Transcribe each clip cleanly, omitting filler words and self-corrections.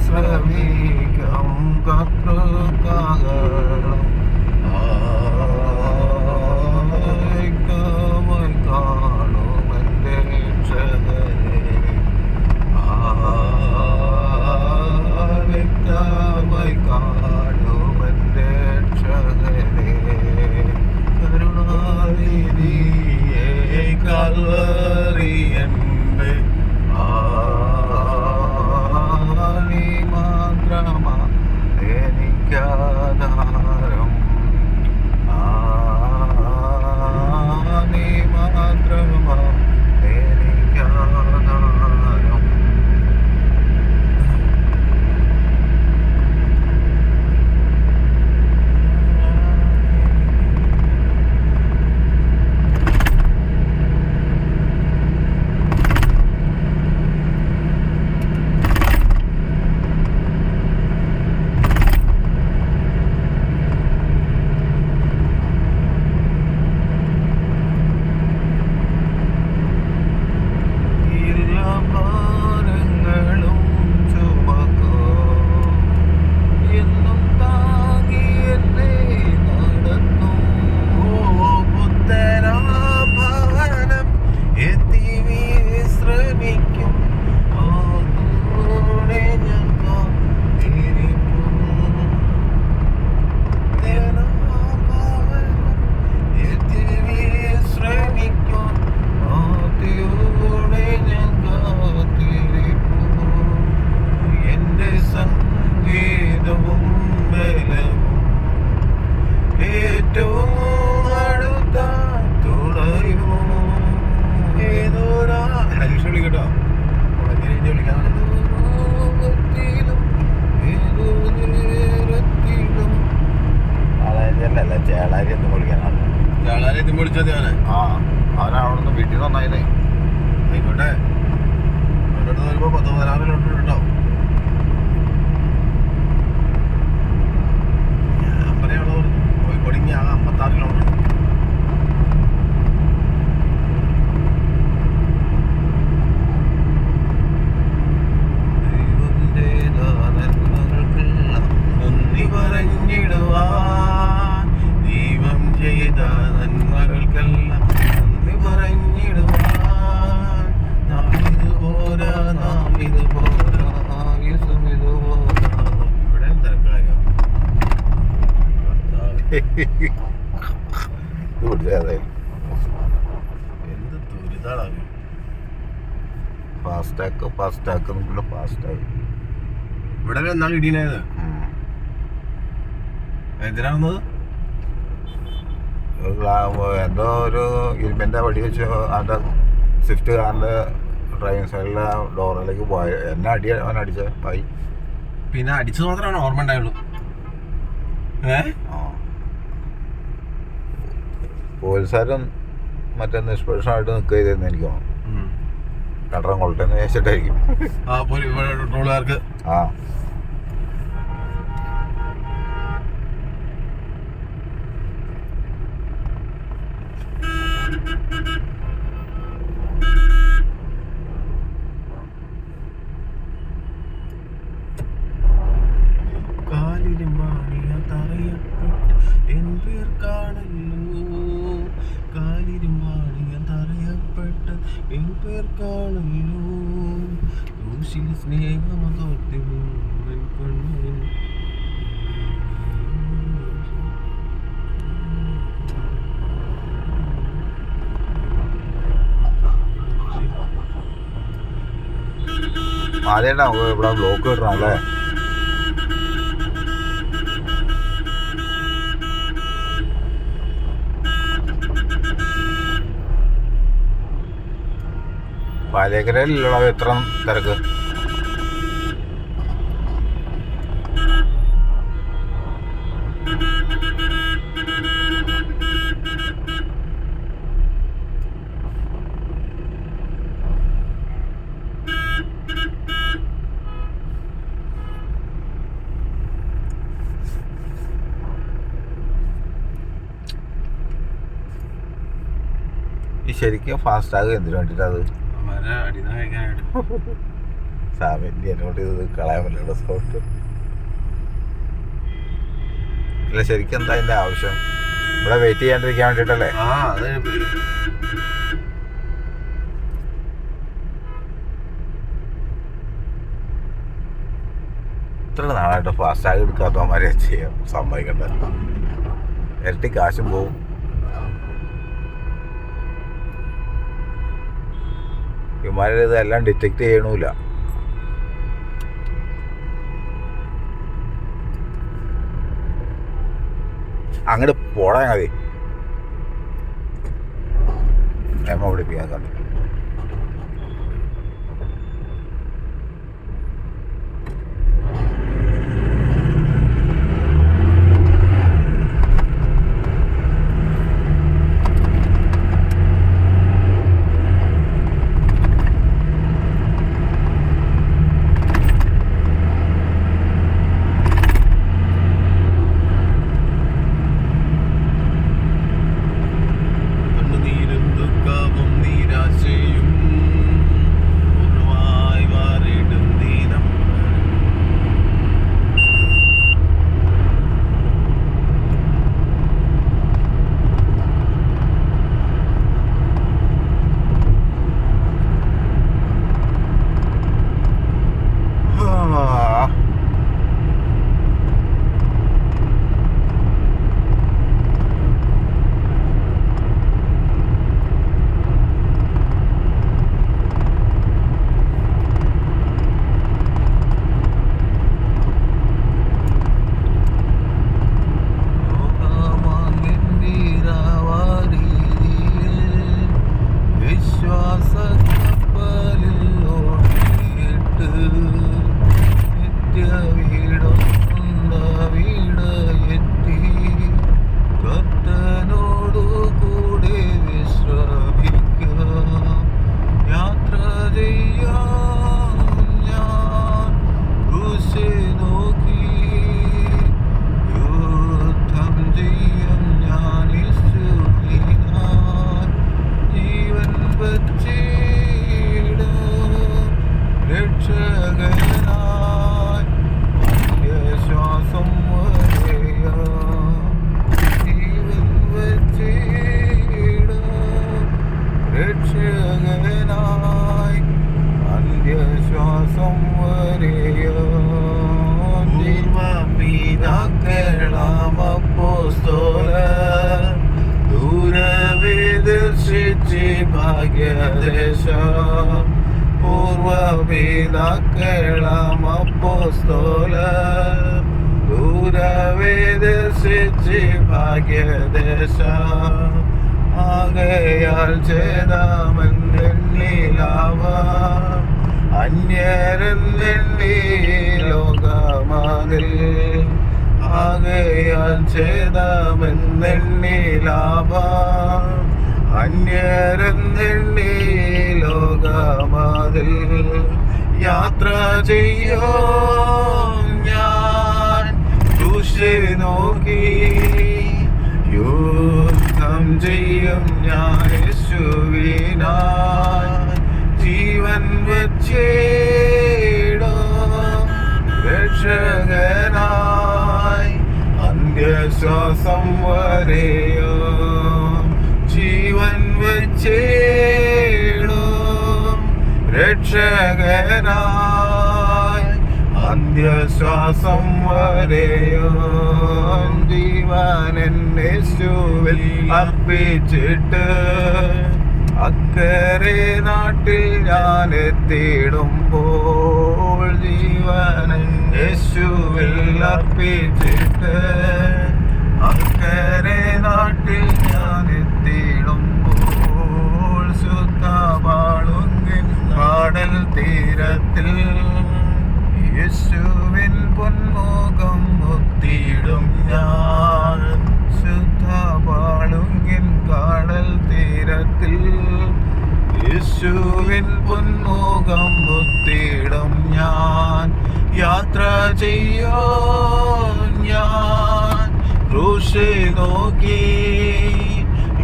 ശ്രമിക്കാം കർത്തൃകാകളം ആയിക്കമായി കാണുമെന്റെ രക്ഷകനെ ആയിക്കമായി കാണുമെന്റെ രക്ഷകനെ കരുണാനിധിയേ കൽവറിയന്റെ നീ മാത്രമാ എനിക്കാധാരം നീ മാത്രമാ എനിക്കാധാരം അവനവിടുന്ന് വീട്ടിൽ നിന്ന് വന്നായിരുന്നേ ആയിക്കോട്ടെ അവൻ്റെ അടുത്ത് വരുമ്പോൾ 10-16 കിലോമീറ്റർ ഉണ്ടാവും ഞാൻ പറയാനുള്ളത് കോഴിക്കോട് ഇനി ആകെ 56 കിലോമീറ്റർ നന്ദി പറഞ്ഞിടുവാൻ ദൈവം ചെയ്ത നന്മകൾക്കെല്ലാം നന്ദി പറഞ്ഞിടുവാൻ നാം ഇതുപോരാ ആയുസും ഇതുപോരാ ഇവിടെ തിരക്കായോ എന്ത് ദുരിതാളാണ് ഫാസ്റ്റാക്ക് ഇവിടെ എന്നാണ് ഇടീനായത് എന്തിനാവുന്നത് എന്തോ ഒരു ഇരുമ്പിൻ്റെ വടി വെച്ച് അവൻ്റെ സ്വിഫ്റ്റ് കാറിൻ്റെ ഡ്രൈവിംഗ് സൈഡിലെ ഡോറിലേക്ക് പോയ എന്നെ അവൻ അടിച്ച പായി പിന്നെ അടിച്ചത് മാത്രമാണ് ഓർമ്മ ഉണ്ടായുള്ളൂ പോലീസുകാരും മറ്റേ നിഷ്പക്ഷമായിട്ട് നിൽക്കുക ചെയ്തെന്ന് എനിക്ക് തോന്നുന്നു കട്ടറം കൊള്ളട്ടെന്ന് വെച്ചിട്ടായിരിക്കും ടോളുകാർക്ക് ആ ആദ്യമായിട്ടാ ഇവിടെ ബ്ലോക്ക് കിട്ടണം അല്ലേ പാലേക്കരയിലുള്ള എത്ര തിരക്ക് ഈ ശരിക്കും ഫാസ്റ്റ് ആകുക എന്തിനു വേണ്ടിയിട്ടത് ഫാമിലി എന്നോട് ഇത് കളയാൻ പറ്റില്ല സോഫ്റ്റ്. അല്ല ശരിക്കും എന്താ അതിൻ്റെ ആവശ്യം? ഇവിടെ വെയിറ്റ് ചെയ്യാണ്ടിരിക്കാൻ വേണ്ടിയിട്ടല്ലേ? ആ അത് ഇത്ര നാളായിട്ട് ഫാസ്റ്റാഗ് എടുക്കാത്തവന്മാരെ ചെയ്യാം സമ്മതിക്കണ്ട. ഇരട്ടി കാശും പോവും. ഇവന്മാരെ ഇതെല്ലാം ഡിറ്റക്ട് ചെയ്യണമില്ല. അങ്ങോട്ട് പോടാ മതി. നിയമം പിടിപ്പിക്കാൻ കണ്ടു. ആകയാൽ ചേതാമെന്നിലാവ അന്യരെന്നെണ്ണി ലോകമാതിൽ. ആകയാൽ ചേതാമെന്നെണ്ണിലാവ അന്യരെന്നെണ്ണി ലോകമാതിൽ. യാത്ര ചെയ്യോ ഞാൻ ക്രൂശിനെ നോക്കി, യുദ്ധം ചെയ്യും ഞാൻ യേശുവിനായി. ജീവൻ വച്ചിടും രക്ഷകനായി അന്ത്യശ്വാസം വരെയോ. ജീവൻ വച്ചിടും രക്ഷകനായി അന്ത്യശ്വാസം വരെയോ. ജീവൻ യേശുവിൽ അർപ്പിച്ചിട്ട് അക്കരെ നാട്ടിൽ ഞാൻ എത്തിയിടുമ്പോൾ. ജീവൻ യേശുവിൽ അർപ്പിച്ചിട്ട് അക്കരെ നാട്ടിൽ ഞാൻ എത്തിയിടുമ്പോൾ. ശുദ്ധപാളുങ്കിൻ കാടൽ തീരത്തിൽ യേശുവിൻ പൊന്മുഖം ഒത്തിയിടും ഞാൻ. ശുദ്ധപാളുങ്കിൻ കാടൽ തീരത്തിൽ യേശുവിൻ പൊന്മുഖം ഒത്തിയിടും ഞാൻ. യാത്ര ചെയ്യോ ഞാൻ ക്രൂശിനെ നോക്കി,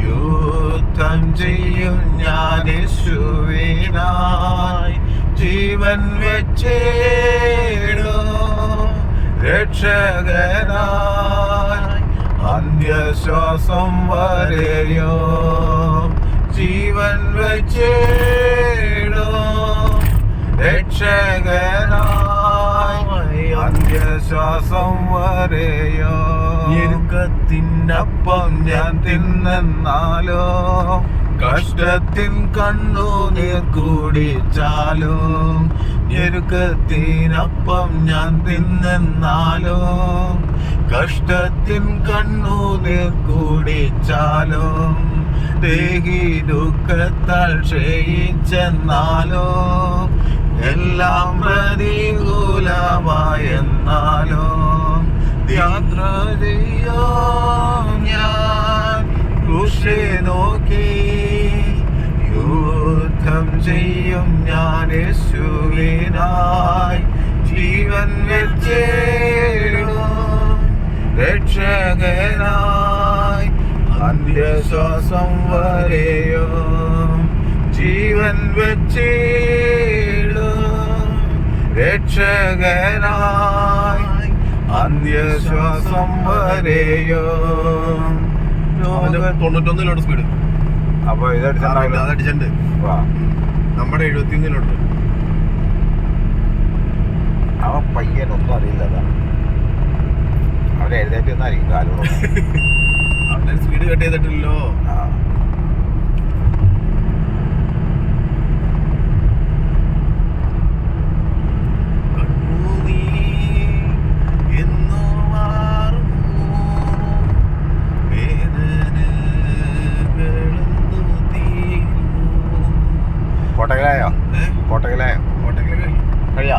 യുദ്ധം ചെയ്യും ഞാൻ യേശുവിനായി. ജീവൻ വെച്ചിടും രക്ഷകനായി അന്ത്യശ്വാസം വരെയോ ജീവൻ വെച്ചിടും രക്ഷകനായി അന്ത്യശ്വാസം വരെയോ ഞെരുക്കത്തിനപ്പം ഞാൻ തിന്നെന്നാലോ കഷ്ടത്തിൻ കണ്ണുനീർ കുടിച്ചാലും ഞെരുക്കത്തിനപ്പം ഞാൻ തിന്നെന്നാലോ കഷ്ടത്തിൻ കണ്ണുനീർ കുടിച്ചാലും ദേഹി ദുഃഖത്താൽ ക്ഷയിച്ചെന്നാലോ എല്ലാം പ്രതികൂലമായെന്നാലോ യാത്ര ചെയ്യോ ഞാൻ ക്രൂശെ നോക്കി യുദ്ധം ചെയ്യും ഞാൻ യേശുവിനായി ജീവൻ വെച്ചിടും രക്ഷകനായി അന്ത്യശ്വാസം വരെയോ ജീവൻ വെച്ചിടും രക്ഷകനായി അന്ത്യശ്വാസം വരെയോ 91 സ്പീഡ്. അപ്പൊ അതടിച്ചിട്ടുണ്ട്. നമ്മുടെ 71 അവൻ പയ്യനൊന്നും അറിയില്ല. അവൻ എഴുന്നേറ്റ് ഒന്നായിരിക്കും കാലോട് അവനെ സ്പീഡ് കട്ട് ചെയ്തിട്ടില്ലല്ലോ. കോട്ടകലായോ? കോട്ടകലായോ? കോട്ടക്കല കഴിയാ?